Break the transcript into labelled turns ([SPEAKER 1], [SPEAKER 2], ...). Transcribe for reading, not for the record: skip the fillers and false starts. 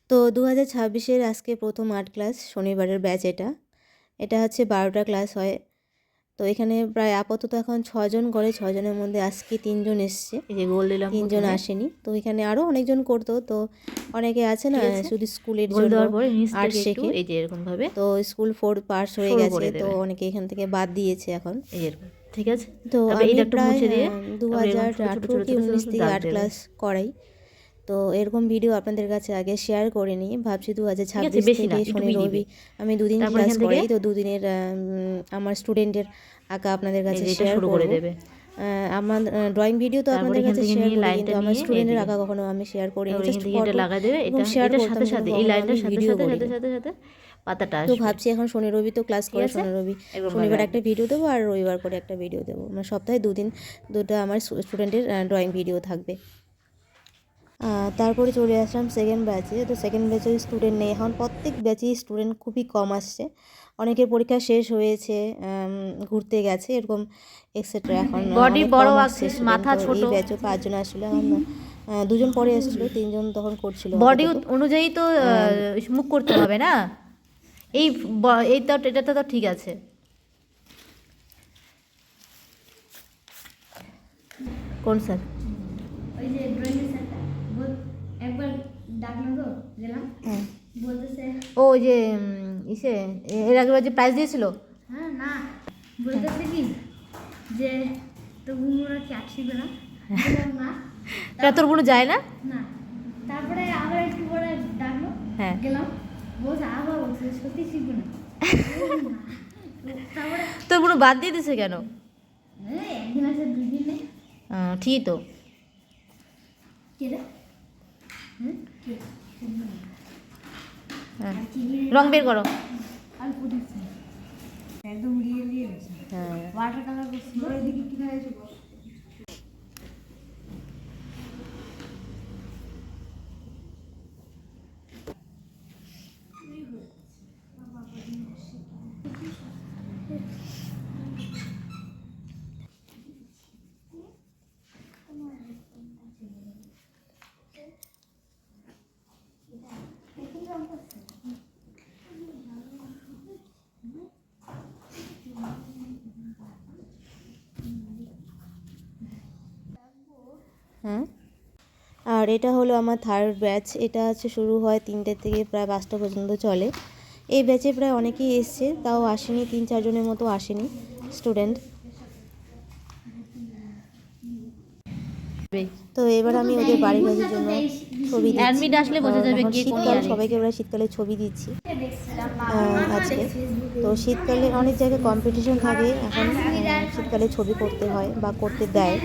[SPEAKER 1] তো 2026-এর আজকে প্রথম আর্ট ক্লাস, শনিবারের ব্যাচ এটা। এটা হচ্ছে 12টা ক্লাস হয়। তো এখানে প্রায় আপাতত এখন 6 জন করে, 6 জনের মধ্যে আজকে 3 জন এসছে,
[SPEAKER 2] এই যে গোল দিলাম,
[SPEAKER 1] 3 জন আসেনি। তো এখানে আরও অনেকজন করতো, তো অনেকে আছে না শুধু স্কুলের জন্য আর্ট শেখে,
[SPEAKER 2] এই যে এরকম ভাবে।
[SPEAKER 1] তো স্কুল 4 পাস হয়ে গেছে, তো অনেকে এখান থেকে বাদ দিয়েছে এখন।
[SPEAKER 2] ঠিক আছে,
[SPEAKER 1] তো আমি প্রায় 2018 কি 19 থেকে আর্ট ক্লাস করাই। তো এরকম ভিডিও আপনাদের কাছে আগে শেয়ার করে নিই, ভাবছি 2026 থেকে শনি রবি আমি 2 দিন ক্লাস করাই, তো 2 দিনের আমার স্টুডেন্টের আঁকা আপনাদের কাছে শেয়ার করব। আমার ড্রয়িং ভিডিও তো আপনাদের কাছে শেয়ার করি, কিন্তু আমার স্টুডেন্টের আঁকা কখনো আমি শেয়ার করিনি, জাস্ট ফটো
[SPEAKER 2] লাগা দেবে। এটা
[SPEAKER 1] শেয়ার
[SPEAKER 2] এটার
[SPEAKER 1] করতাম,
[SPEAKER 2] সাথে সাথে এই লাইনটার সাথে সাথে পাতাটা আসবে।
[SPEAKER 1] তো ভাবছি এখন শনি রবি তো ক্লাস করে, শনি রবি শনিবার একটা ভিডিও দেবো আর রবিবার করে একটা ভিডিও দেবো, মানে সপ্তাহে 2 দিন 2টা আমার স্টুডেন্টের ড্রয়িং ভিডিও থাকবে। তারপরে চলে আসলাম সেকেন্ড ব্যাচে। তো সেকেন্ড ব্যাচে স্টুডেন্ট নেই এখন, প্রত্যেক ব্যাচেই স্টুডেন্ট খুবই কম আসছে, অনেকের পরীক্ষা শেষ হয়েছে, ঘুরতে গেছে এরকম এক্সেট্রা। এখন
[SPEAKER 2] বডি বড় আছে, মাথা ছোট।
[SPEAKER 1] এই ব্যাচও 5 জন আসলে, এখন 2 জন পরে এসেছিল, 3 জন তখন করছিল।
[SPEAKER 2] বডি অনুযায়ী তো মুখ করতে হবে না, এটা তো ঠিক আছে। কোন স্যার?
[SPEAKER 3] ওই যে ড্রয়িং স্যারটা একবার ডাকলাম, তো গেলাম, বলতেছে
[SPEAKER 2] ও ওই যে ইসে এর আগেবার যে প্রাইজ দিয়েছিল।
[SPEAKER 3] হ্যাঁ না, বলতেছে কি যে তো বুমরা কি আসবে না, না
[SPEAKER 2] তা তোর কোনো যায় না।
[SPEAKER 3] না, তারপরে আবার একটু পরে ডাকলো, গেলাম, বলছে আবার বলছে সত্যি শিখবে না। তারপরে
[SPEAKER 2] তোর কোনো বাদ দিয়ে দিছে কেন?
[SPEAKER 3] একদিন আছে 2 দিন নেই।
[SPEAKER 2] ঠিক তো। রং বের করো।
[SPEAKER 3] একদম রিয়েল ওয়াটার কালার করছিল, এদিকে কিভাবে আছে বল।
[SPEAKER 1] আর এটা হলো আমার থার্ড ব্যাচ। এটা হচ্ছে শুরু হয় 3টে থেকে প্রায় 5টা পর্যন্ত চলে। এই ব্যাচে প্রায় অনেকেই এসছে, তাও আসেনি, 3-4 জনের মতো আসেনি স্টুডেন্ট। তো এবার আমি ওদের বাড়ি গাড়ির জন্য ছবি দিচ্ছি। শীতকাল, সবাইকে এবার শীতকালে ছবি দিচ্ছি আজকে। তো শীতকালে অনেক জায়গায় কম্পিটিশন থাকে, এখন শীতকালে ছবি করতে হয় বা করতে দেয়।